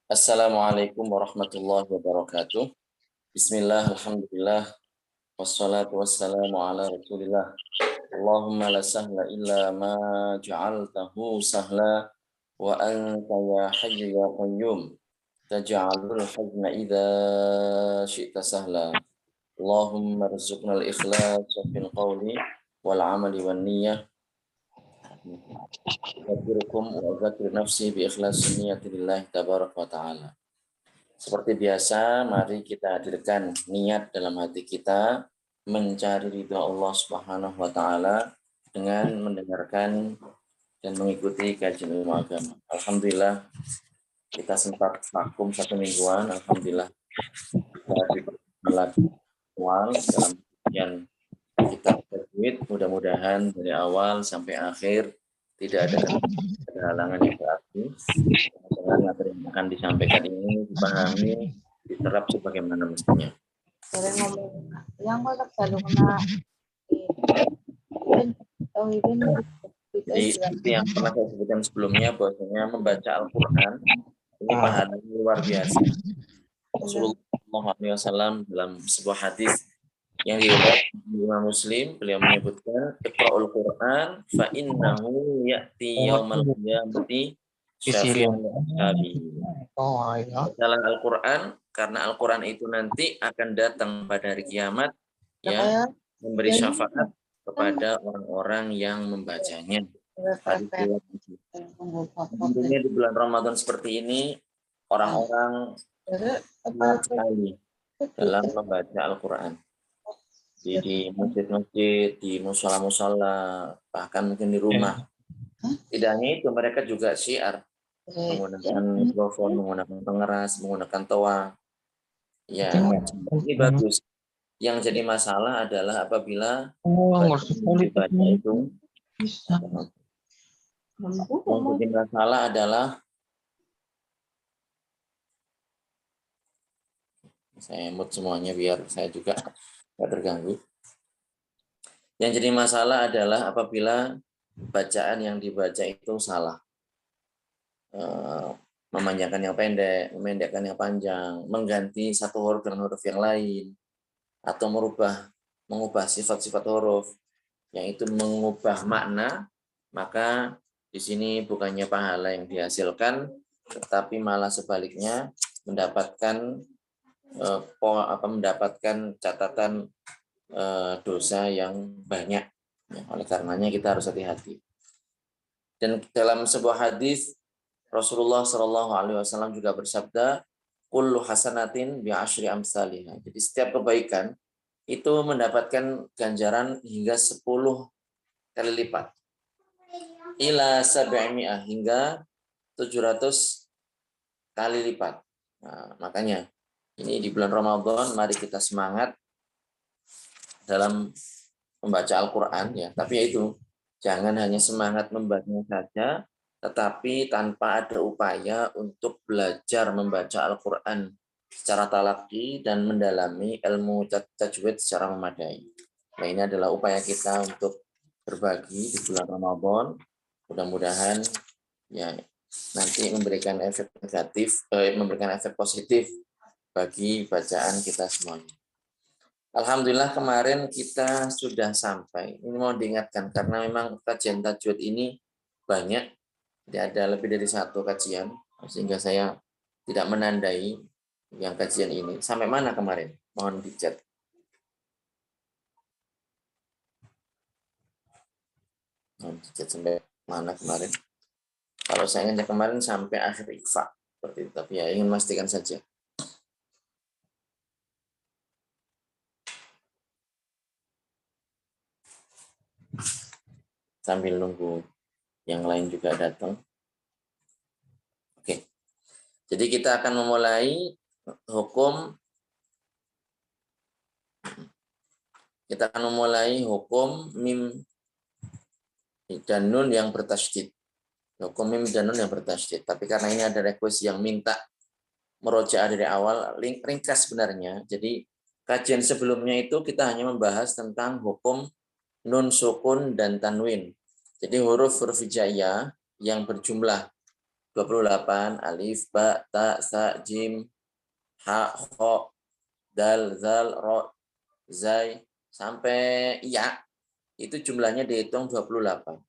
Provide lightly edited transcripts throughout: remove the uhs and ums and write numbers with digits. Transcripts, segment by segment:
Assalamualaikum warahmatullahi wabarakatuh. Bismillah, alhamdulillah, wassalatu wassalamu ala rasulillah. Allahumma la sahla illa ma ja'altahu sahla wa anta ya hayyu ya qayyum taj'alul hazna idza syi'ta sahla. Allahumma rizukna al-ikhlas fil qawli wal amali wan niyyah. Uzakirukum wa uzakir nafsi bi ikhlasi niyyati lillahi tabaraka wa ta'ala. Seperti biasa, mari kita hadirkan niat dalam hati kita mencari ridha Allah Subhanahu wa taala dengan mendengarkan dan mengikuti kajian ilmu agama. Alhamdulillah kita sempat vakum 1 mingguan. Alhamdulillah kita diperlaksakan dalam kajian kitab tajwid. Mudah-mudahan dari awal sampai akhir tidak ada halangan yang berarti. Dengan materi yang akan disampaikan ini dipahami, diterap sebagaimana mestinya. Jadi seperti yang pernah saya sebutkan sebelumnya, bahwasanya membaca Al-Quran ini pahalanya luar biasa. Rasulullah SAW dalam sebuah hadis yang diriwayatkan Imam Muslim, beliau menyebutkan, Iqra'ul Quran fa innahu ya'ti yaumal qiyamati syafi'an ashabi. Dalam Al-Quran, karena Al-Quran itu nanti akan datang pada hari kiamat, ya, memberi syafaat kepada orang-orang yang membacanya. Tentunya di bulan Ramadan seperti ini, orang-orang sangat sekali dalam membaca Al-Quran. Di masjid-masjid, di musola-musola, bahkan mungkin di rumah. Tidak hanya itu, mereka juga syiar, menggunakan mikrofon, menggunakan pengeras, menggunakan toa. Ya, ini bagus. Yang jadi masalah adalah apabila dibaca itu, yang jadi masalah adalah saya mute semuanya biar saya juga tidak terganggu. Yang jadi masalah adalah apabila bacaan yang dibaca itu salah. Memanjangkan yang pendek, memendekkan yang panjang, mengganti satu huruf dengan huruf yang lain, atau mengubah sifat-sifat huruf, yang itu mengubah makna, maka di sini bukannya pahala yang dihasilkan, tetapi malah sebaliknya mendapatkan catatan dosa yang banyak. Oleh karenanya kita harus hati-hati. Dan dalam sebuah hadis Rasulullah SAW juga bersabda, kullu hasanatin bi asyri amsalihha. Jadi setiap kebaikan itu mendapatkan ganjaran hingga 10 kali lipat. Ila 700 hingga 700 kali lipat. Nah, makanya ini di bulan Ramadan mari kita semangat dalam membaca Al-Quran, ya. Tapi ya itu, jangan hanya semangat membacanya saja, tetapi tanpa ada upaya untuk belajar membaca Al-Quran secara talaki dan mendalami ilmu tajwid secara memadai. Nah, ini adalah upaya kita untuk berbagi di bulan Ramadan. Mudah-mudahan ya nanti memberikan efek positif bagi bacaan kita semuanya. Alhamdulillah kemarin kita sudah sampai. Ini mau diingatkan karena memang kajian tajwid ini banyak. Tidak ada lebih dari 1 kajian, sehingga saya tidak menandai yang kajian ini. Sampai mana kemarin? Mohon dicat. Mohon dicat sampai mana kemarin? Kalau saya ingat kemarin sampai akhir Iqfa. Seperti itu. Tapi ya ingin memastikan saja. Sambil nunggu yang lain juga datang. Oke. Jadi kita akan memulai hukum mim dan nun yang bertasydid. Hukum mim dan nun yang bertasydid. Tapi karena ini ada request yang minta merojaah dari awal, ringkas sebenarnya. Jadi kajian sebelumnya itu kita hanya membahas tentang hukum nun sukun dan tanwin. Jadi huruf-huruf hijaiyah yang berjumlah 28, alif, ba, ta, sa, jim, ha, kho, dal, zal, ro, zai, sampai ya, itu jumlahnya dihitung 28.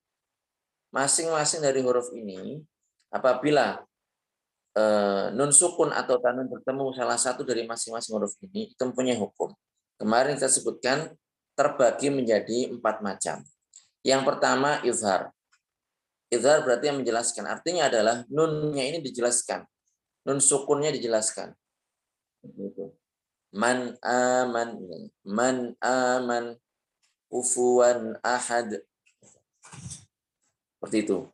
Masing-masing dari huruf ini, apabila nun sukun atau tanwin bertemu salah satu dari masing-masing huruf ini, itu mempunyai hukum. Kemarin kita sebutkan terbagi menjadi 4 macam. Yang pertama, izhar. Izhar berarti yang menjelaskan. Artinya adalah nunnya ini dijelaskan. Nun sukunnya dijelaskan. Man aman, man aman, ufuwan ahad. Seperti itu.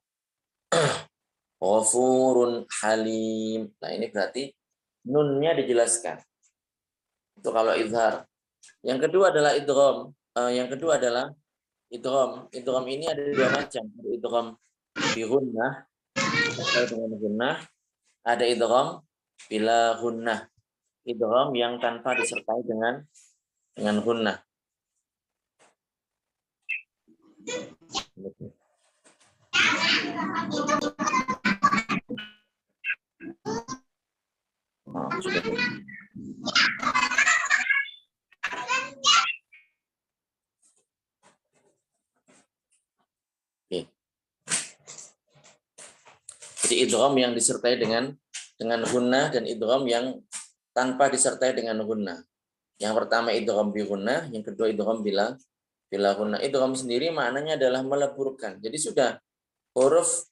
Ghafurun halim. Nah, ini berarti nunnya dijelaskan. Itu kalau izhar. Yang kedua adalah idgham. Yang kedua adalah idgham. Idgham ini ada 2 macam. Ada idgham bi gunnah, dengan gunnah. Ada idgham bila gunnah. Idgham yang tanpa disertai dengan gunnah. Oh, sudah. Oke. Jadi idgham yang disertai dengan gunnah dan idgham yang tanpa disertai dengan gunnah. Yang pertama idgham bi gunnah, yang kedua idgham bila gunnah. Idgham sendiri maknanya adalah meleburkan. Jadi sudah huruf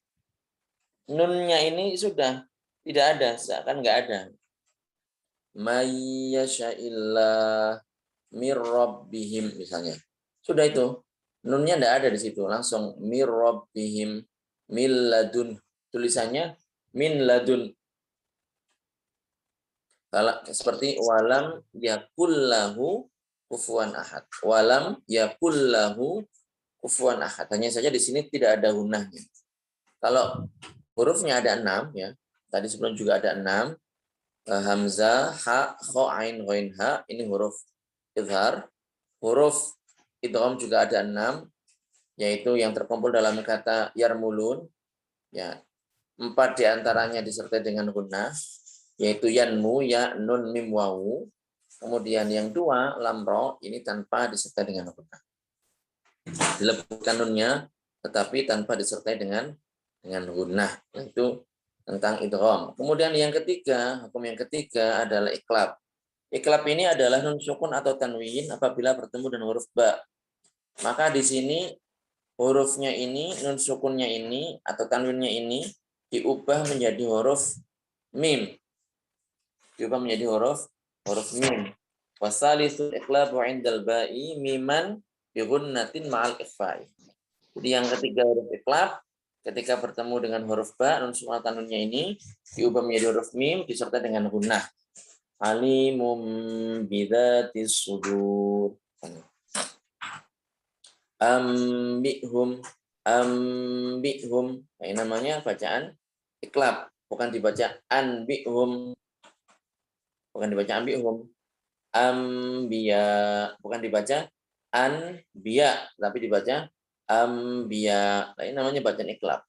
nunnya ini sudah tidak ada, seakan nggak ada. May yasha'illah mir rabbihim misalnya. Sudah itu. Nunnya enggak ada di situ, langsung mir rabbihim mil ladun. Tulisannya min ladun. Kalau seperti walam yakullahu kufuwan ahad. Walam yakullahu kufuwan ahad. Hanya saja di sini tidak ada gunnahnya. Kalau hurufnya ada 6 ya. Tadi sebelum juga ada 6. Hamzah, ha, kho, ain, ghain, ha. Ini huruf izhar. Huruf idgham juga ada 6, yaitu yang terkumpul dalam kata yarmulun. Ya, 4 diantaranya disertai dengan gunnah, yaitu yanmu, ya, nun, mim, wawu. Kemudian yang 2, lam, ro, ini tanpa disertai dengan gunnah. Dilebutkan nunnya, tetapi tanpa disertai dengan gunnah. Itu tentang idgham. Kemudian yang ketiga, hukum yang ketiga adalah iqlab. Iqlab ini adalah nun sukun atau tanwin apabila bertemu dengan huruf ba. Maka di sini hurufnya ini, nun sukunnya ini atau tanwinnya ini diubah menjadi huruf mim. Diubah menjadi huruf mim. Wasalisul iqlabu 'indal ba'i miman bi gunnatin ma'al ikhfa'i. Jadi yang ketiga huruf iqlab ketika bertemu dengan huruf ba, nun sukun atau tanwinnya ini diubah menjadi huruf mim disertai dengan gunnah. Alimum bidzatis sudur. Ambihum. Nah, ini namanya bacaan iqlab, bukan dibaca anbihum. Bukan dibaca anbihum. Ambiya, bukan dibaca anbiya, tapi dibaca ambiya. Nah, ini namanya bacaan iqlab.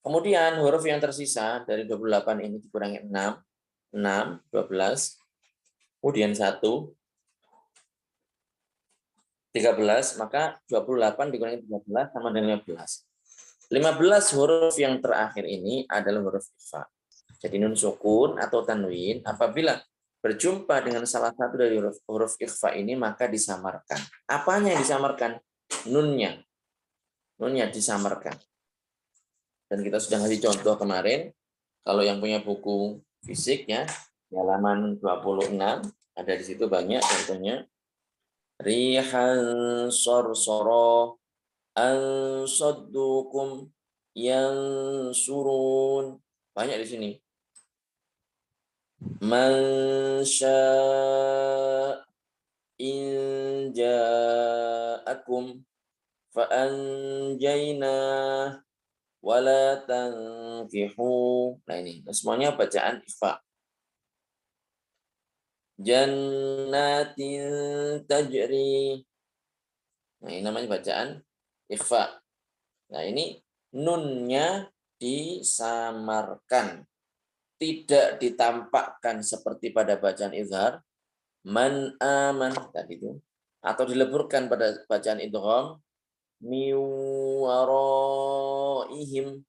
Kemudian huruf yang tersisa dari 28 ini dikurangi 6, 12, kemudian 1, 13, maka 28 dikurangi 13 sama dengan 15. 15 huruf yang terakhir ini adalah huruf ikhfa. Jadi nun sukun atau tanwin apabila berjumpa dengan salah satu dari huruf ikhfa ini maka disamarkan. Apanya yang disamarkan? Nunnya. Nunnya disamarkan. Dan kita sudah ngasih contoh kemarin. Kalau yang punya buku fisik ya, halaman 26 ada di situ banyak contohnya. Rihan sorsoro ansaddukum yang surun. Banyak di sini. Man syaa in ja'akum fa anjayna wala tankihu. Nah ini semuanya bacaan ikhfa. Jannatin tajri. Nah ini namanya bacaan ikhfa. Nah ini nunnya disamarkan, tidak ditampakkan seperti pada bacaan izhar, man aman tadi itu, atau dileburkan pada bacaan idgham, mi waraihim,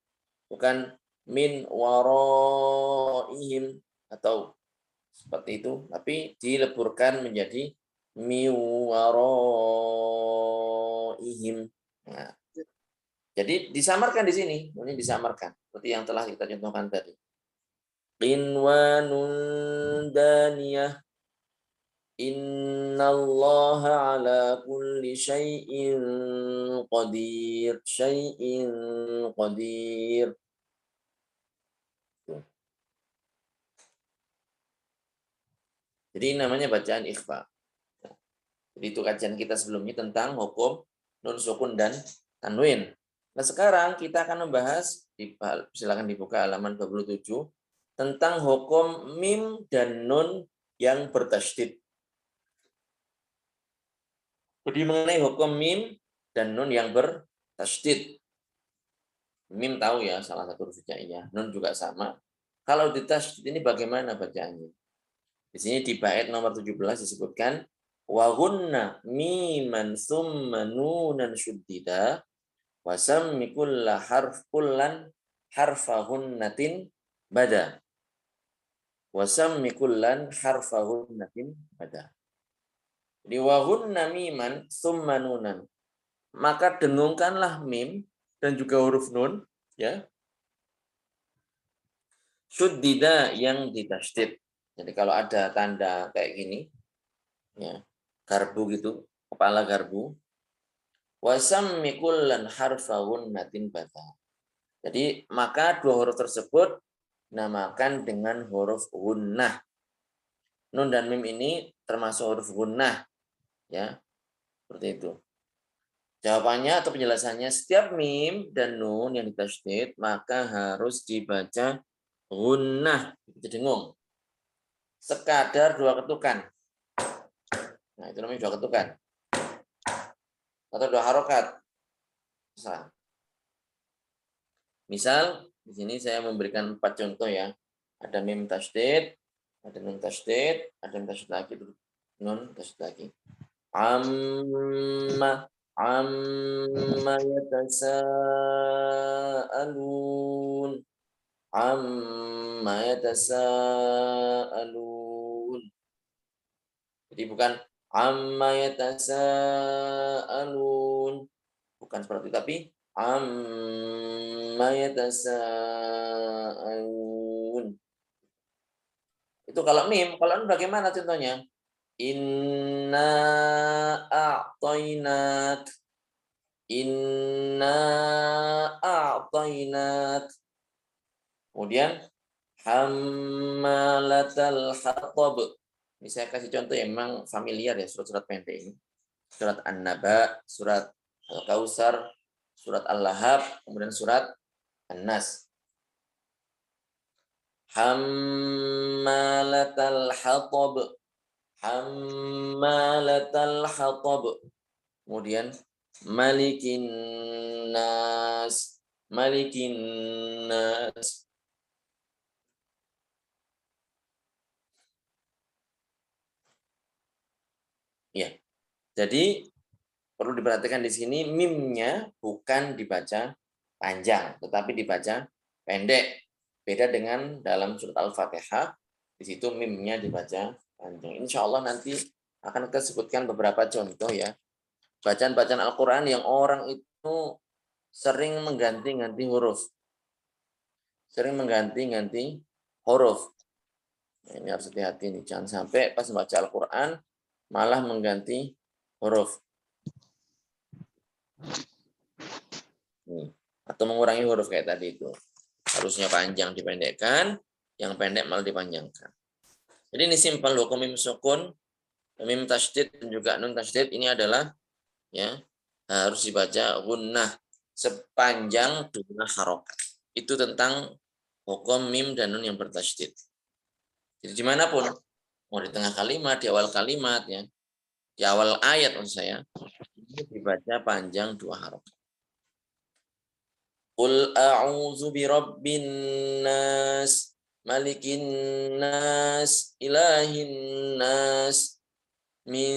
bukan min waraihim atau seperti itu, tapi dileburkan menjadi mi waraihim. Nah, jadi disamarkan di sini, ini disamarkan seperti yang telah kita contohkan tadi. Qinwanun daniyah, innallaha ala kulli syai'in qadir, syai'in qadir. Jadi namanya bacaan ikhfa. Jadi itu kajian kita sebelumnya tentang hukum nun sukun dan tanwin. Nah sekarang kita akan membahas, silakan dibuka halaman 27, tentang hukum mim dan nun yang bertasydid. Jadi mengenai hukum mim dan nun yang bertasydid. Mim tahu ya, salah satu huruf hijaiyah. Nun juga sama. Kalau ditasydid ini bagaimana bacaannya? Di sini di bait nomor 17 disebutkan wa ghunna miman summa nunan syuddida wa sammi kullan harfa ghunnatin bada. Wa sammi kullan harfa ghunnatin bada. Jadi wa ghunna miman summa nunan. Maka dengungkanlah mim dan juga huruf nun, ya. Syuddida yang ditasydid. Jadi kalau ada tanda kayak gini, ya, garbu gitu, kepala garbu, wasammi kullan harfa ghunnatin bata. Jadi maka dua huruf tersebut namakan dengan huruf gunnah. Nun dan mim ini termasuk huruf gunnah, ya, seperti itu. Jawabannya atau penjelasannya, setiap mim dan nun yang ditasydid maka harus dibaca gunnah, dengung. Sekadar dua ketukan. Nah, itu namanya dua ketukan. Atau dua harokat. Misal, di sini saya memberikan 4 contoh ya. Ada mim tasydid, ada nun tasydid, ada mim tasydid lagi, nun tasydid lagi. Amma yatasaalun. Amma yatasaalun. Jadi bukan amma yatasaalun. Bukan seperti itu, tapi amma yatasaalun. Itu kalau mim, kalau nun bagaimana contohnya? Inna a'tainak. Inna a'tainak. Kemudian hammalatal hatab. Ini saya kasih contoh yang memang familiar ya, surat-surat pendek ini. Surat An-Naba, surat Al-Kautsar, surat Al-Lahab, kemudian surat An-Nas. Hammalatal hatab. Hammalatal hatab. Kemudian malikin nas. Malikin nas. Ya. Jadi perlu diperhatikan di sini mimnya bukan dibaca panjang, tetapi dibaca pendek. Beda dengan dalam surat Al-Fatihah, di situ mimnya dibaca panjang. Insya Allah nanti akan kita sebutkan beberapa contoh ya. Bacaan-bacaan Al-Quran yang orang itu sering mengganti-ganti huruf. Sering mengganti-ganti huruf. Ini harus hati-hati nih, jangan sampai pas membaca Al-Quran malah mengganti huruf. Atau mengurangi huruf kayak tadi itu. Harusnya panjang dipendekkan, yang pendek malah dipanjangkan. Jadi ini simpel hukum mim sukun, mim tasydid dan juga nun tasydid ini adalah ya harus dibaca gunnah sepanjang 2 harokat. Itu tentang hukum mim dan nun yang bertasydid. Jadi dimanapun, mau di tengah kalimat, di awal kalimat, ya, di awal ayat maksud saya, ini dibaca panjang 2 harokat. Qul a'udzu birabbin nas, malikin nas, ilahin nas, min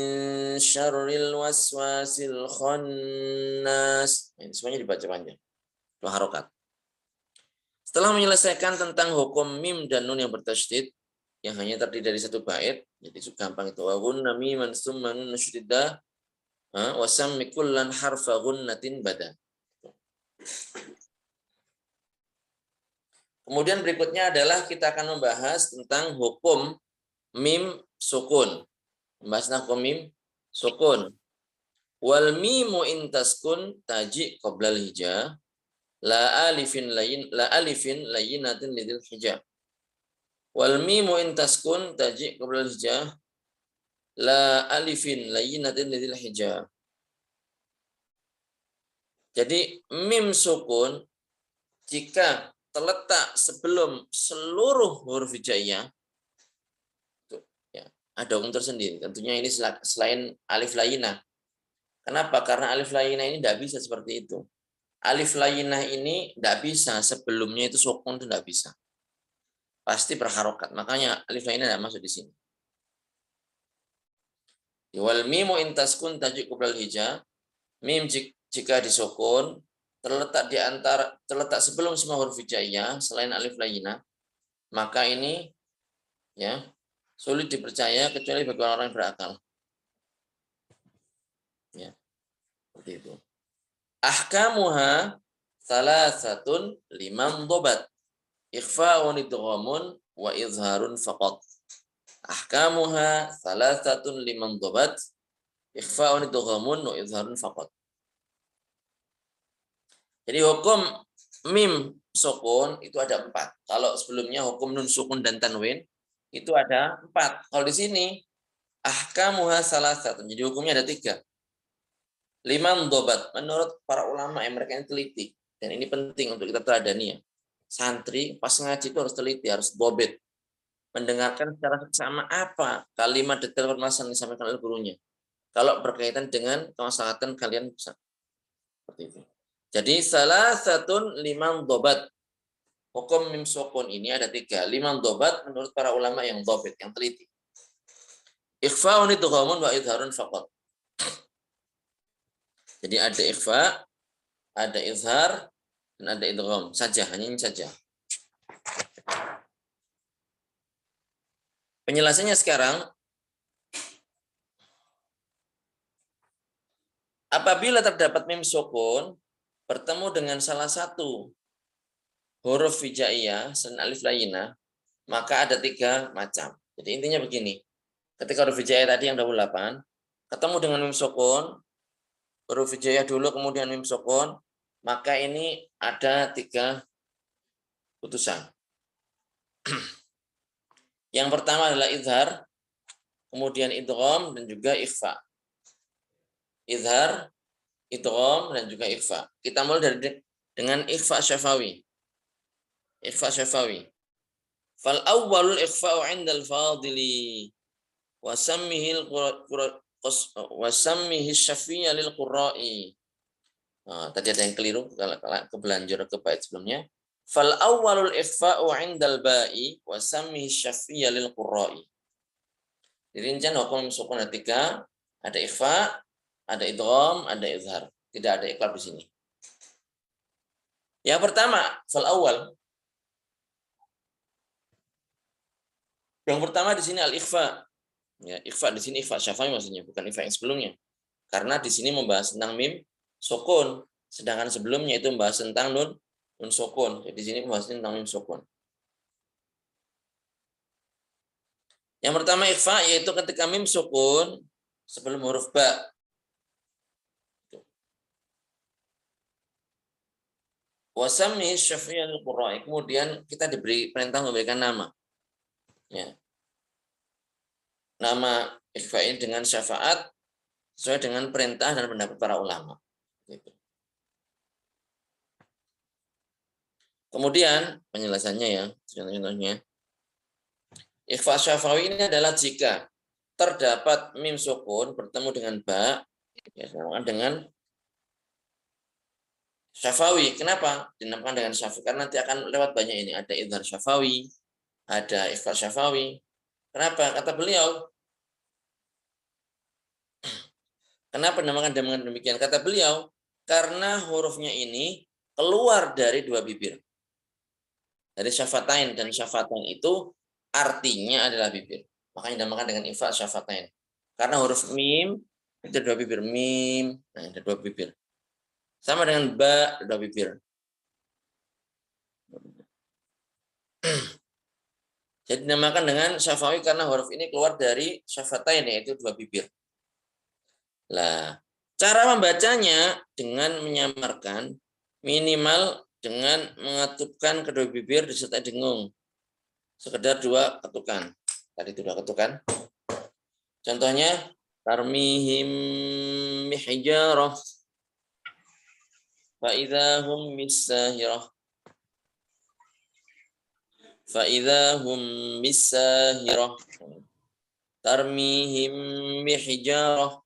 syarril waswasil khannas. Ini semuanya dibaca panjang. 2 harokat. Setelah menyelesaikan tentang hukum mim dan nun yang bertasydid, yang hanya terdiri dari 1 bait, jadi gampang itu. Wa gunna miman summa nun syadiddah wa sammi kullan harfa gunnatin bada. Kemudian berikutnya adalah kita akan membahas tentang hukum mim sukun. Membahas hukum mim sukun. Wal mimu intaskun taji qoblal hija la alifin layinatin lidil hija. Wal mimu intaskun taji qoblal hija la alifin layinatin lidil hija. Jadi mim sukun jika terletak sebelum seluruh huruf hijaiyah, ya, ada hukum tersendiri. Tentunya ini selain alif layinah. Kenapa? Karena alif layinah ini tidak bisa seperti itu. Alif layinah ini tidak bisa sebelumnya itu sukun, itu tidak bisa. Pasti berharokat. Makanya alif layinah tidak masuk di sini. Wal mimu intaskun tajuk qoblal hija. Mim jika disukun terletak sebelum semua huruf hijaiyah selain alif layinah, maka ini ya sulit dipercaya kecuali bagi orang yang berakal. Ya, seperti itu. Ahkamuha salasatun limam dobat. Ikhfa'un idghamun wa izharun faqat. Ahkamuha salasatun limam dobat. Ikhfa'un idghamun wa izharun faqat. Jadi hukum mim sukun itu ada 4. Kalau sebelumnya hukum nun sukun dan tanwin itu ada 4. Kalau di sini ahkamuha salasatun. Jadi hukumnya ada 3. 5 dobat. Menurut para ulama yang mereka yang teliti. Dan ini penting untuk kita teladani ya. Santri pas ngaji itu harus teliti, harus dobet. Mendengarkan secara seksama apa kalimat detail permasalahan yang disampaikan oleh gurunya. Kalau berkaitan dengan kemaslahatan kalian bisa. Seperti itu. Jadi salah satu 5 dobat. Hukum mim sukun ini ada 3. 5 dobat menurut para ulama yang dobet, yang teliti. Ikhfa'un idghamun wa izharun faqat. Jadi ada ikhfa, ada izhar, dan ada idgham saja, hanya ini saja. Penjelasannya sekarang, apabila terdapat mim sukun bertemu dengan salah satu huruf hijaiyah selain alif layinah, maka ada 3 macam. Jadi intinya begini, ketika huruf hijaiyah tadi yang 28 ketemu dengan mim sukun, huruf hijaiyah dulu kemudian mim sukun, maka ini ada 3 putusan. Yang pertama adalah izhar, kemudian idgham dan juga ikhfa. Izhar, idgham dan juga ikhfa. Kita mulai dengan ikhfa syafawi. Ikhfa syafawi. Fal awwalul ikhfa'u 'indal fadili wa sammihi syafiyya lil qurra'i. Tadi ada yang keliru kalau kebelanjur ke bait sebelumnya. Fal awwalul ikhfa'u 'indal ba'i wa sammihi syafiyya lil qurra'i. Dirincian hukum sukun ada 3, ada ikhfa, ada idgham, ada izhar. Tidak ada iqlab di sini. Yang pertama, fal awal. Yang pertama di sini al-ikhfa. Ya, ikhfa di sini ikhfa syafa'i maksudnya, bukan ikhfa yang sebelumnya. Karena di sini membahas tentang mim sukun, sedangkan sebelumnya itu membahas tentang nun sukun. Jadi di sini membahas tentang mim sukun. Yang pertama ikhfa yaitu ketika mim sukun sebelum huruf ba. Wasami syafiyal qurra'i. Kemudian kita diberi perintah memberikan nama. Ya. Nama ikhfa'in dengan syafaat sesuai dengan perintah dan pendapat para ulama. Gitu. Kemudian penjelasannya ya, contohnya. Ikhfa syafawi ini adalah jika terdapat mim sukun bertemu dengan ba, ya, dengan Syafawi. Kenapa dinamakan dengan syafawi? Karena nanti akan lewat banyak ini. Ada idhar syafawi, ada ikhfa syafawi. Kenapa? Kata beliau, kenapa dinamakan dengan demikian? Kata beliau, karena hurufnya ini keluar dari dua bibir. Dari syafatain, dan syafatain itu artinya adalah bibir. Makanya dinamakan dengan ikhfa syafatain. Karena huruf mim itu dua bibir, mim, nah ada dua bibir. Sama dengan ba, dua bibir. Jadi dinamakan dengan syafawi karena huruf ini keluar dari syafatain, yaitu dua bibir. Lah, cara membacanya dengan menyamarkan, minimal dengan mengatupkan kedua bibir disertai dengung. Sekedar dua ketukan. Tadi itu dua ketukan. Contohnya, tarmihim mihijarah fa idahum misahirah. Fa idahum misahirah. Tarmihim mihijarah.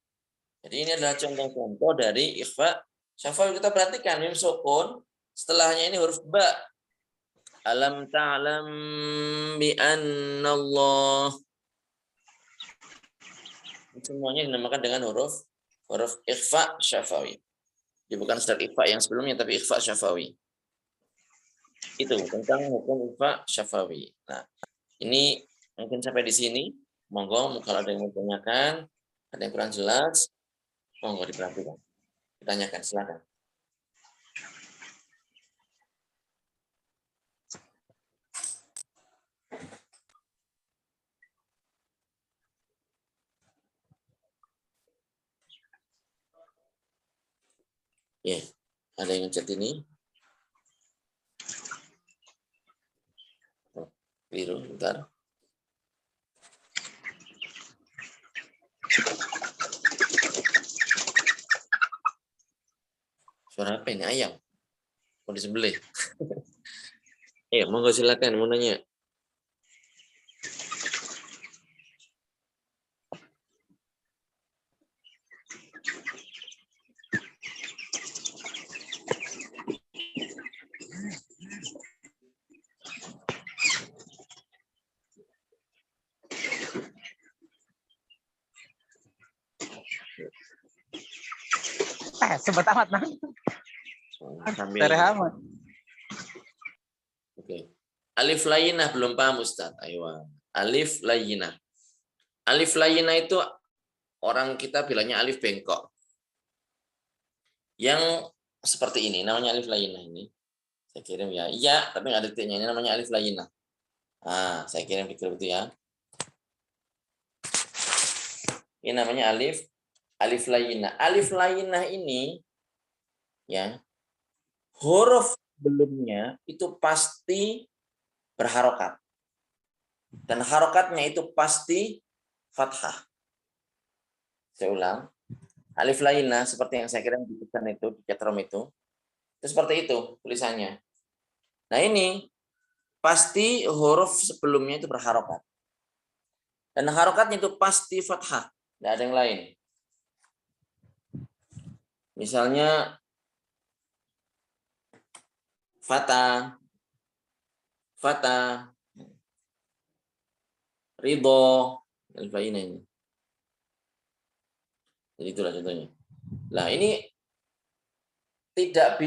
Jadi ini adalah contoh-contoh dari ikhfa syafawi. Kita perhatikan mim sukun, setelahnya ini huruf ba. Alam ta'lam bi annallah. Semuanya dinamakan dengan huruf ikhfa syafawi. Jadi bukan sedar ikhfa yang sebelumnya, tapi ikhfa syafawi. Itu tentang hukum ikhfa syafawi. Nah, ini mungkin sampai di sini. Monggo kalau ada yang mau tanyakan, ada yang kurang jelas, monggo diperhatikan. Ditanyakan, silakan. Ya, ada yang ngechat ini. Biru, bentar. Suara apa ini? Ayam. Mau disembelih. Monggo silakan mau nanya. Sebet amat nah. Oke. Alif layinah belum paham Ustaz. Ayo. Alif layinah. Alif layinah itu orang kita bilangnya alif bengkok. Yang seperti ini namanya alif layinah ini. Saya kirim ya. Iya, tapi nggak ada titiknya. Ini namanya alif layinah. Nah, saya kirim di grup itu ya. Ini namanya alif layinah. Alif layinah ini ya, huruf sebelumnya itu pasti berharokat. Dan harokatnya itu pasti fathah. Saya ulang. Alif layinah seperti yang saya kirim di pesan itu, di chatrom itu seperti itu tulisannya. Nah ini pasti huruf sebelumnya itu berharokat. Dan harokatnya itu pasti fathah. Tidak ada yang lain. Misalnya fata, ridho, alif layinah ini. Jadi itulah contohnya. Nah ini tidak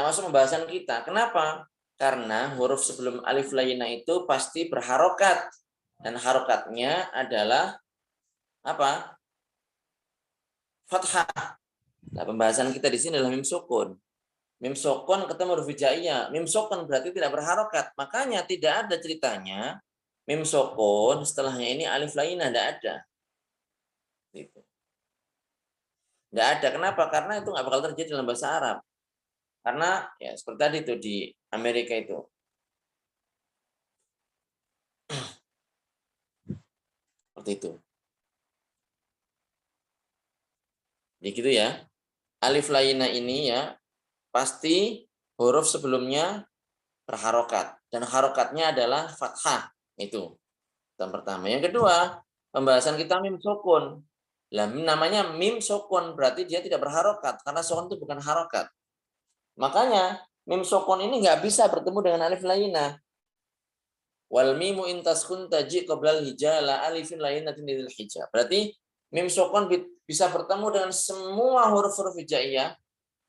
masuk pembahasan kita. Kenapa? Karena huruf sebelum alif layinah itu pasti berharokat. Dan harokatnya adalah apa? Fathah. Nah, pembahasan kita di sini adalah mim sukun. Mim sukun ketemu huruf hijaiyah. Mim sukun berarti tidak berharokat. Makanya tidak ada ceritanya mim sukun setelahnya ini alif layinah, tidak ada. Gitu. Nggak ada. Kenapa? Karena itu nggak bakal terjadi dalam bahasa Arab. Karena ya seperti tadi itu di Amerika itu. Seperti itu. Jadi gitu ya. Alif layinah ini ya pasti huruf sebelumnya berharokat. Dan harokatnya adalah fathah. Itu yang pertama. Yang kedua, pembahasan kita mim sukun. Lah namanya mim sukun berarti dia tidak berharokat. Karena sukun itu bukan harokat. Makanya mim sukun ini nggak bisa bertemu dengan alif lainah. Wal mimu in taskun taji qoblal hija la alifin lainatin lidil hija. Berarti mim sukun bisa bertemu dengan semua huruf-huruf hijaiyah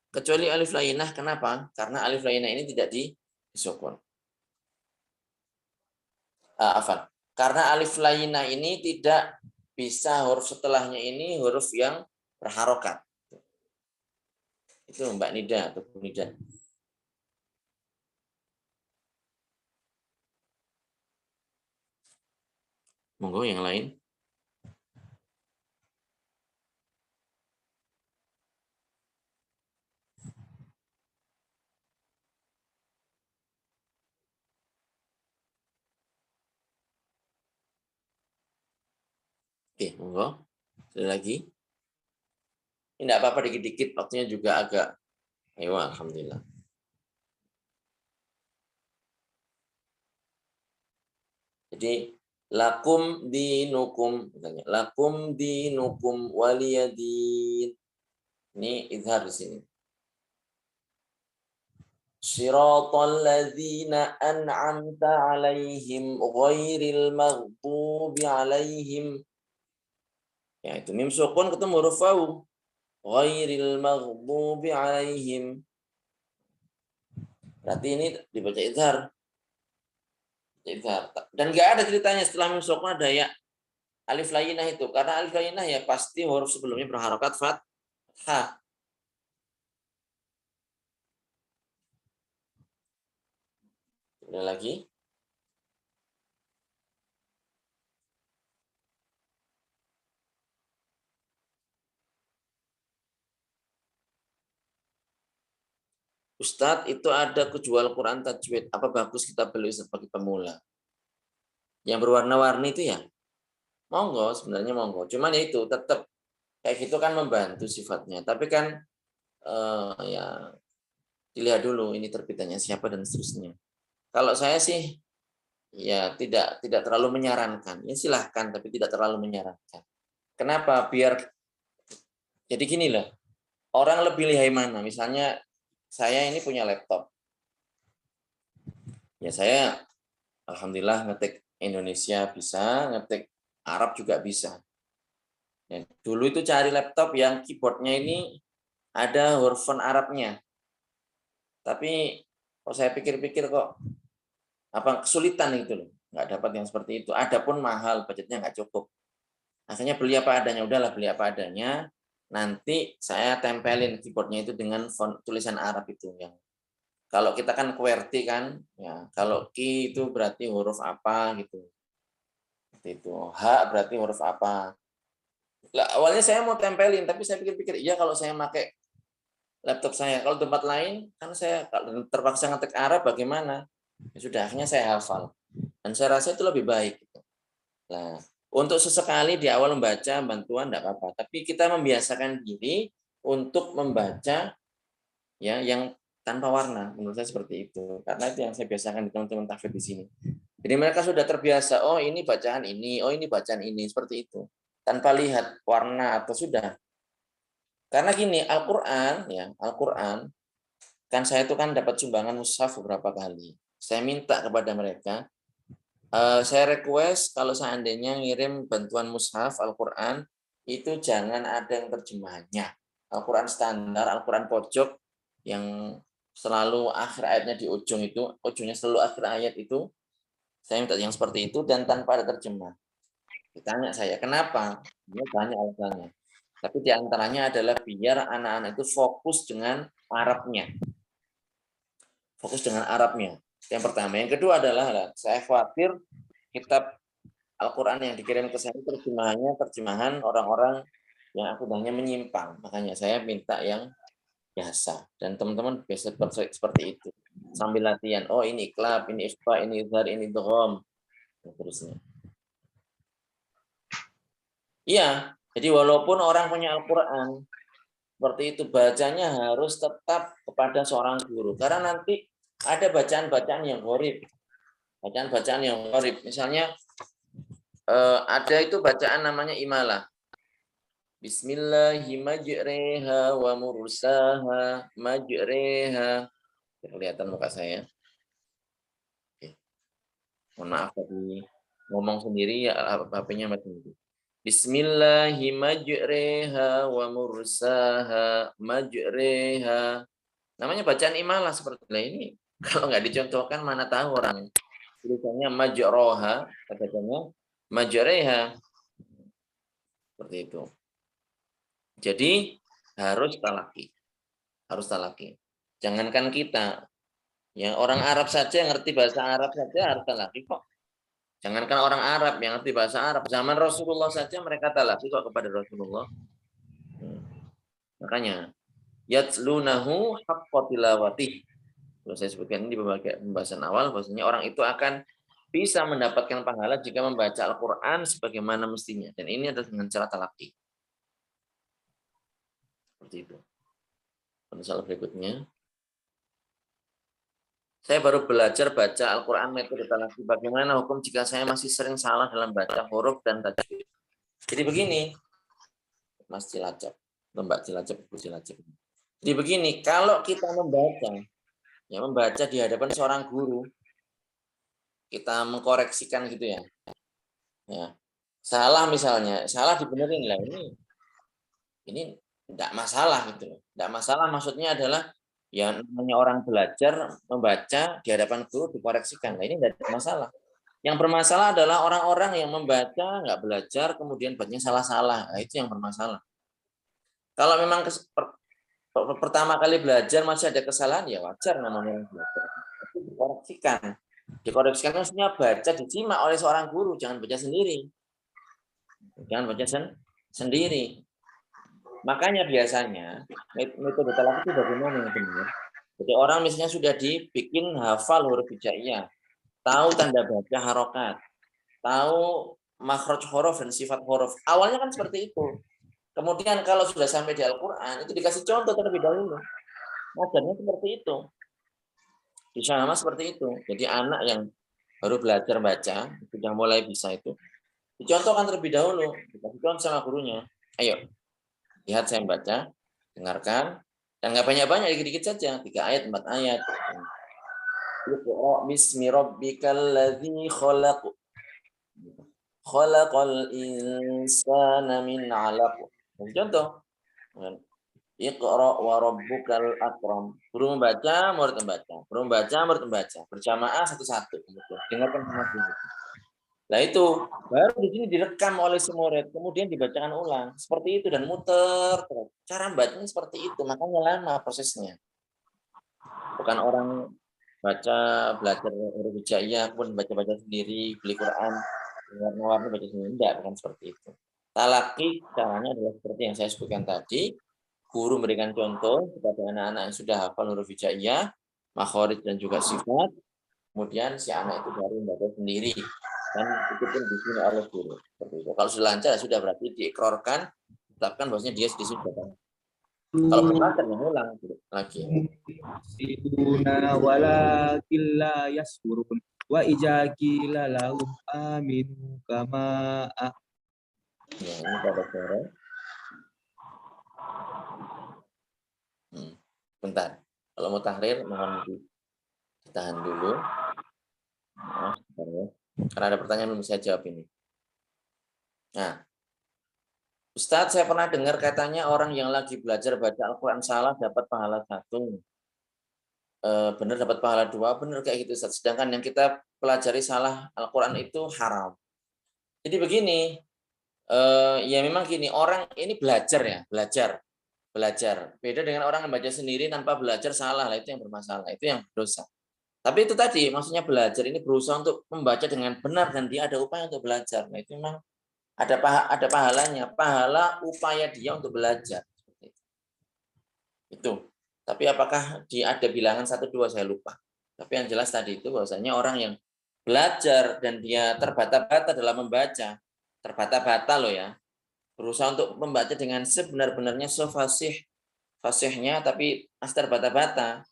kecuali alif lainah. Kenapa? Karena alif lainah ini tidak disukun. Afan. Karena alif lainah ini tidak bisa huruf setelahnya ini huruf yang berharokat. Itu Mbak Nida atau Bu Nida. Monggo yang lain. Oke, monggo. Ada lagi? Ini enggak apa-apa dikit-dikit, waktunya juga agak. Ayo, alhamdulillah. Jadi lakum dinukum, misalnya lakum dinukum waliyadin. Ini izhar di sini. Shiratal ladzina an'amta 'alaihim ghairil maghdubi 'alaihim. Ya, itu mim sukun ketemu huruf wawu. Ghairil maghdubi 'alaihim. Berarti ini dibaca izhar. Dan nggak ada ceritanya setelah mim sukun ada ya alif lainah itu. Karena alif lainah ya pasti huruf sebelumnya berharokat fathah. Ada lagi? Ustadz, itu ada kejual Quran tajwid. Apa bagus kita beli sebagai pemula? Yang berwarna-warni itu ya? Monggo, sebenarnya monggo. Cuman ya itu tetap kayak gitu kan membantu sifatnya. Tapi kan ya dilihat dulu ini terbitannya siapa dan seterusnya. Kalau saya sih ya tidak terlalu menyarankan. Ya silahkan, tapi tidak terlalu menyarankan. Kenapa? Biar jadi gini loh. Orang lebih lihai mana? Misalnya saya ini punya laptop. Ya saya alhamdulillah ngetik Indonesia bisa, ngetik Arab juga bisa. Ya, dulu itu cari laptop yang keyboardnya ini ada huruf font Arabnya. Tapi kalau saya pikir-pikir kok apa kesulitan itu loh, nggak dapat yang seperti itu. Adapun mahal, budgetnya nggak cukup. Akhirnya beli apa adanya, udahlah beli apa adanya. Nanti saya tempelin keyboardnya itu dengan font tulisan Arab itu yang kalau kita kan QWERTY kan, ya kalau Q itu berarti huruf apa gitu. Seperti itu. H berarti huruf apa. Lah, awalnya saya mau tempelin, tapi saya pikir-pikir, iya kalau saya pakai laptop saya, kalau tempat lain, kan saya kalau terpaksa ngetik Arab bagaimana? Ya sudah, akhirnya saya hafal. Dan saya rasa itu lebih baik. Nah, untuk sesekali di awal membaca bantuan tidak apa-apa, tapi kita membiasakan diri untuk membaca ya yang tanpa warna. Menurut saya seperti itu. Karena itu yang saya biasakan di teman-teman tahfidz di sini. Jadi mereka sudah terbiasa, oh ini bacaan ini, oh ini bacaan ini, seperti itu. Tanpa lihat warna atau sudah. Karena gini, Al-Qur'an ya, Al-Qur'an kan saya itu kan dapat sumbangan mushaf beberapa kali. Saya minta kepada mereka, saya request kalau seandainya ngirim bantuan mushaf Al-Qur'an itu jangan ada yang terjemahannya. Al-Qur'an standar, Al-Qur'an pojok yang selalu akhir ayatnya di ujung itu, ujungnya selalu akhir ayat itu, saya minta yang seperti itu dan tanpa ada terjemah. Ditanya saya, kenapa? Ini banyak alasannya. Tapi di antaranya adalah biar anak-anak itu fokus dengan Arabnya. Fokus dengan Arabnya. Yang pertama. Yang kedua adalah, saya khawatir kitab Al-Quran yang dikirim ke saya terjemahannya terjemahan orang-orang yang akidahnya menyimpang. Makanya saya minta yang biasa. Dan teman-teman biasa seperti itu. Sambil latihan, oh ini iklab, ini ikhfa, ini izhar, ini idgham, dan terusnya. Iya, jadi walaupun orang punya Al-Quran, seperti itu bacanya harus tetap kepada seorang guru. Karena nanti ada bacaan-bacaan yang gharib. Bacaan-bacaan yang gharib. Misalnya ada itu bacaan namanya imalah. Bismillahi majreha wa mursaha majreha. Kelihatan muka saya. Oke. Mohon maaf tadi ngomong sendiri ya HP-nya mati. Bismillahi majreha wa mursaha majreha. Namanya bacaan imalah seperti ini. Kalau nggak dicontohkan mana tahu orang. Tulisannya majroha, bacanya majreha. Seperti itu. Jadi harus talaki. Harus talaki. Jangankan kita, ya orang Arab saja yang ngerti bahasa Arab saja harus talaki kok. Jangankan orang Arab yang ngerti bahasa Arab, zaman Rasulullah saja mereka talaki kok kepada Rasulullah. Makanya yatlunahu haqqa tilawati. Kalau saya sebutkan ini di pembahasan awal, bahwasanya orang itu akan bisa mendapatkan pahala jika membaca Al-Quran sebagaimana mestinya. Dan ini adalah dengan cara talaki. Seperti itu. Soal berikutnya. Saya baru belajar baca Al-Quran metode talaki. Bagaimana hukum jika saya masih sering salah dalam baca huruf dan tajwid? Jadi begini, Mas Cilacap, Mbak Cilacap, Bu Cilacap. Jadi begini, kalau kita membaca di hadapan seorang guru, kita mengkoreksikan gitu ya. Salah misalnya, salah dibenerin lah ini tidak masalah gitu loh. Tidak masalah maksudnya adalah ya namanya orang belajar membaca di hadapan guru dikoreksikan. Nah, ini tidak ada masalah. Yang bermasalah adalah orang-orang yang membaca nggak belajar kemudian bacanya salah-salah. Nah, itu yang bermasalah. Kalau memang pertama kali belajar masih ada kesalahan ya wajar namanya orang belajar. Itu dikoreksikan. Dikoreksikan maksudnya baca disimak oleh seorang guru, jangan baca sendiri. Jangan baca sendiri. Makanya biasanya metode talaki itu bagaimana yang benar? Jadi orang misalnya sudah dibikin hafal huruf hijaiyah, tahu tanda baca harokat, tahu makhraj huruf dan sifat huruf. Awalnya kan seperti itu. Kemudian kalau sudah sampai di Al-Quran, itu dikasih contoh terlebih dahulu. Ngajarnya seperti itu. Sama seperti itu. Jadi anak yang baru belajar baca, sudah mulai bisa itu, dicontohkan terlebih dahulu. Dikasih contoh sama gurunya. Ayo, lihat saya baca, dengarkan, dan nggak banyak-banyak, dikit-dikit saja, 3 ayat, 4 ayat. Iqra bismi rabbikal ladzi khalaq. Khalaqal insana min 'alaq. Contoh. Iqra wa rabbukal akram. Guru membaca, murid membaca. Guru membaca, murid membaca. Berjamaah satu-satu. Dengarkan sama guru. Nah itu baru di sini direkam oleh si murid, kemudian dibacakan ulang seperti itu dan muter terus. Cara bacanya seperti itu, makanya lama prosesnya. Bukan orang belajar huruf hijaiyah pun baca-baca sendiri, beli Quran, warna-warni baca sendiri, bukan seperti itu. Talaki caranya adalah seperti yang saya sebutkan tadi, guru memberikan contoh kepada anak-anak yang sudah hafal huruf hijaiyah, makhraj dan juga sifat, kemudian si anak itu baru membaca sendiri. Dan itu pun disuruh oleh guru. Seperti itu. Kalau sudah lancar sudah berarti diikrarkan, tetapkan bahwasanya dia sudah. Kalau belum lancar yang ulang lagi. Siduna walakin la yasurun wa ijaqila lahum aminu kama Ya, ini pada suara. Bentar. Kalau mau tahrir mohon ditahan dulu. Nah, ya. Karena ada pertanyaan belum saya jawab ini. Nah, Ustadz, saya pernah dengar katanya orang yang lagi belajar baca Al-Quran salah dapat pahala 1. Benar dapat pahala 2, benar kayak gitu Ustadz. Sedangkan yang kita pelajari salah Al-Quran itu haram. Jadi begini, ya memang gini, orang ini belajar ya, belajar. Beda dengan orang yang baca sendiri tanpa belajar salah, lah itu yang bermasalah, itu yang dosa. Tapi itu tadi, maksudnya belajar ini berusaha untuk membaca dengan benar dan dia ada upaya untuk belajar. Nah itu memang ada pahalanya, pahala upaya dia untuk belajar. Itu. Tapi apakah ada bilangan 1, 2 saya lupa. Tapi yang jelas tadi itu bahwasanya orang yang belajar dan dia terbata-bata dalam membaca, terbata-bata loh ya, berusaha untuk membaca dengan sebenar-benarnya fasihnya tapi masih terbata-bata.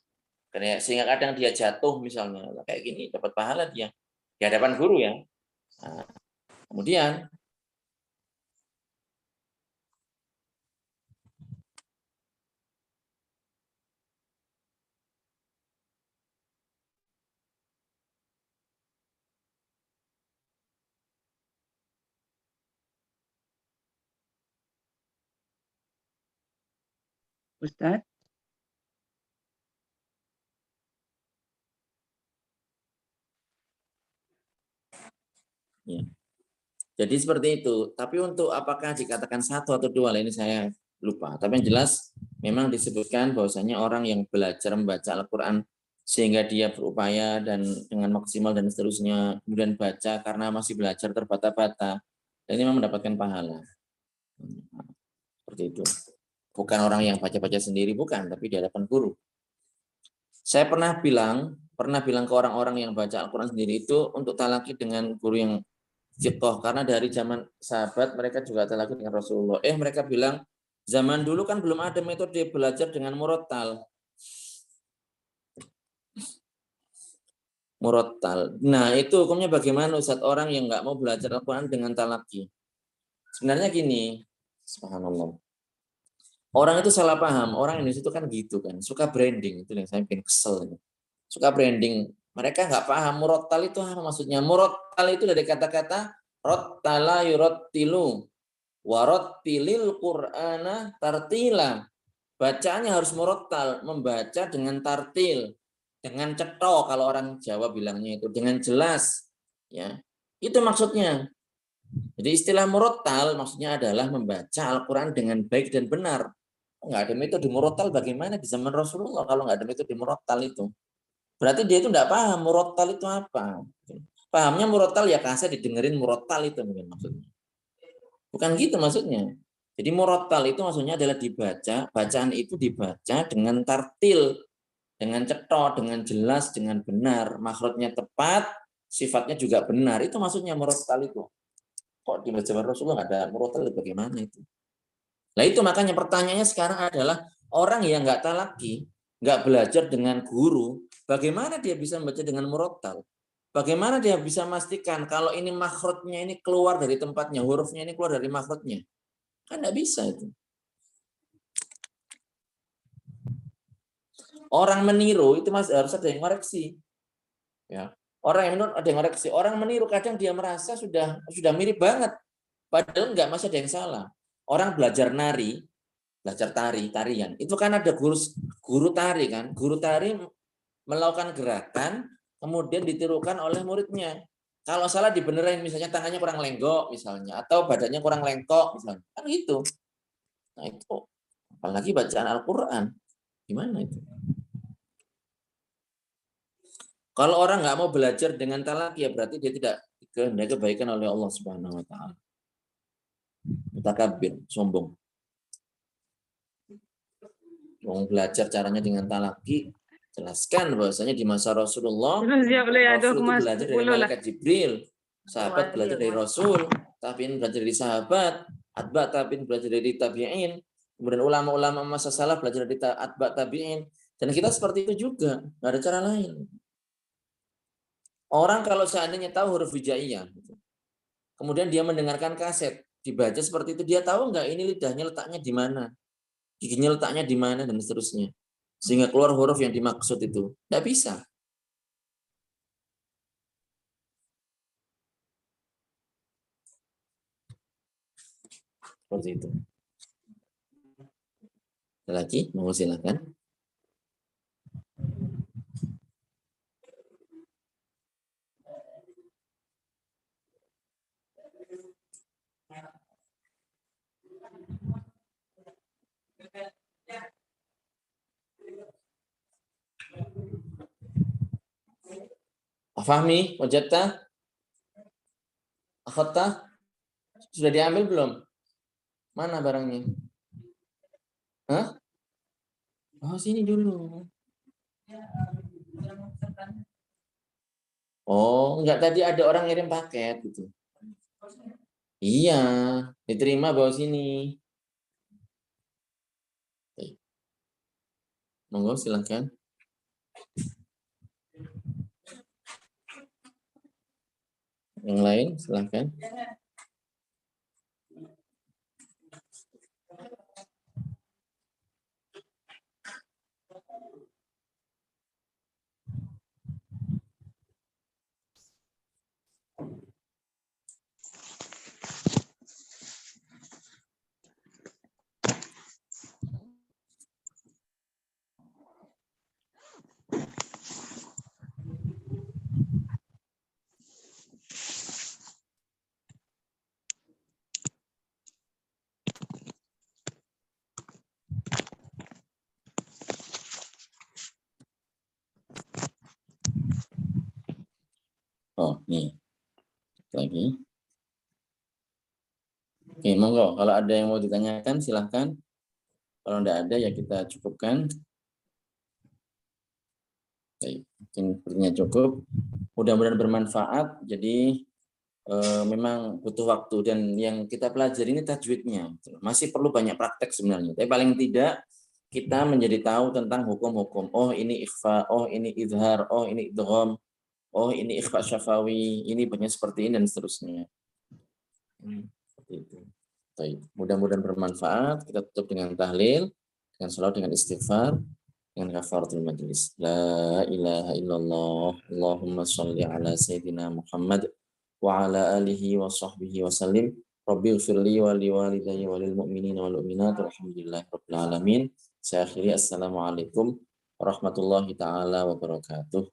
Sehingga kadang dia jatuh misalnya kayak gini dapat pahala dia di hadapan guru ya. Nah, kemudian Ustaz. Ya. Jadi seperti itu. Tapi untuk apakah dikatakan satu atau dua, ini saya lupa. Tapi yang jelas memang disebutkan bahwasanya orang yang belajar membaca Al-Quran sehingga dia berupaya dan dengan maksimal dan seterusnya, kemudian baca karena masih belajar terbata-bata, dan ini memang mendapatkan pahala. Seperti itu. Bukan orang yang baca-baca sendiri, bukan, tapi di hadapan guru. Saya pernah bilang ke orang-orang yang baca Al-Quran sendiri itu untuk talaki dengan guru yang fiqh, karena dari zaman sahabat mereka juga talaki dengan Rasulullah. Mereka bilang zaman dulu kan belum ada metode belajar dengan murattal. Nah, itu hukumnya bagaimana Ustaz, orang yang nggak mau belajar Al-Quran dengan talaki? Sebenarnya gini, subhanallah. Orang itu salah paham. Orang Indonesia itu kan gitu kan, suka branding, itu yang saya bikin kesel. Suka branding. Mereka nggak paham murattal itu apa maksudnya. Murattal itu dari kata-kata rottala yurottilu, warottilil Qur'ana tartila. Bacaannya harus murattal, membaca dengan tartil, dengan cetha kalau orang Jawa bilangnya itu, dengan jelas. Ya, itu maksudnya. Jadi istilah murattal maksudnya adalah membaca Al-Quran dengan baik dan benar. Nggak ada metode murattal bagaimana di zaman Rasulullah kalau nggak ada metode murattal itu. Berarti dia itu nggak paham murattal itu apa. Pahamnya murattal ya kaset didengerin murattal itu mungkin maksudnya. Bukan gitu maksudnya. Jadi murattal itu maksudnya adalah dibaca, bacaan itu dibaca dengan tartil, dengan cetha, dengan jelas, dengan benar, makhrajnya tepat, sifatnya juga benar. Itu maksudnya murattal itu. Kok di zaman Rasulullah nggak ada murattal, bagaimana itu? Nah itu makanya pertanyaannya sekarang adalah orang yang nggak talaki, nggak belajar dengan guru, bagaimana dia bisa membaca dengan murattal? Bagaimana dia bisa memastikan kalau ini makhrajnya ini keluar dari tempatnya, hurufnya ini keluar dari makhrajnya? Kan nggak bisa itu. Orang meniru itu masih harus ada yang koreksi. Ya. Orang yang meniru ada yang koreksi. Orang meniru kadang dia merasa sudah mirip banget. Padahal nggak, masih ada yang salah. Orang belajar nari, belajar tarian. Itu kan ada guru tari kan. Guru tari melakukan gerakan, kemudian ditirukan oleh muridnya. Kalau salah dibenerin, misalnya tangannya kurang lenggok misalnya, atau badannya kurang lengkok misalnya. Kan gitu. Nah itu, apalagi bacaan Al-Quran. Gimana itu? Kalau orang nggak mau belajar dengan talaki, ya berarti dia tidak kehendaki kebaikan oleh Allah Subhanahu wa taala. Mutakabir, sombong. Mau belajar caranya dengan talaki, jelaskan bahwasanya di masa Rasulullah, Rasul itu belajar dari malaikat Jibril, sahabat belajar dari Rasul, tabi'in belajar dari sahabat, atba' tabi'in belajar dari tabi'in, kemudian ulama-ulama masa salaf belajar dari atba' tabi'in, dan kita seperti itu juga, nggak ada cara lain. Orang kalau seandainya tahu huruf hijaiyah, kemudian dia mendengarkan kaset, dibaca seperti itu, dia tahu nggak ini lidahnya letaknya di mana, giginya letaknya di mana, dan seterusnya. Sehingga keluar huruf yang dimaksud itu. Nggak bisa. Seperti itu. Ada lagi? Mau silakan. Fahmi, wajadta? Akhadta? Sudah diambil belum? Mana barangnya? Hah? Oh, sini dulu. Oh, enggak, tadi ada orang ngirim paket gitu. Iya, diterima bawa sini. Monggo silakan. Yang lain silakan. Oh, nih. Lagi. Oke, monggo. Kalau ada yang mau ditanyakan, silahkan. Kalau tidak ada, ya kita cukupkan. Baik, mungkin sepertinya cukup. Mudah-mudahan bermanfaat. Jadi memang butuh waktu, dan yang kita pelajari ini tajwidnya. Masih perlu banyak praktek sebenarnya. Tapi paling tidak kita menjadi tahu tentang hukum-hukum. Oh, ini ikhfa, oh ini idhar, oh ini idgham, oh ini ikhfa syafawi, ini banyak seperti ini dan seterusnya. Seperti itu. Baik. Mudah-mudahan bermanfaat. Kita tutup dengan tahlil, dengan salat, dengan istighfar, dengan kafaratul majlis. La ilaha illallah. Allahumma sholli ala sayyidina Muhammad wa ala alihi wa sahbihi wa sallim. Rabbil firli wa liwalidayya wa lil mu'minina wal mu'minat. Alhamdulillah rabbil alamin. Saya akhiri, assalamualaikum warahmatullahi taala wabarakatuh.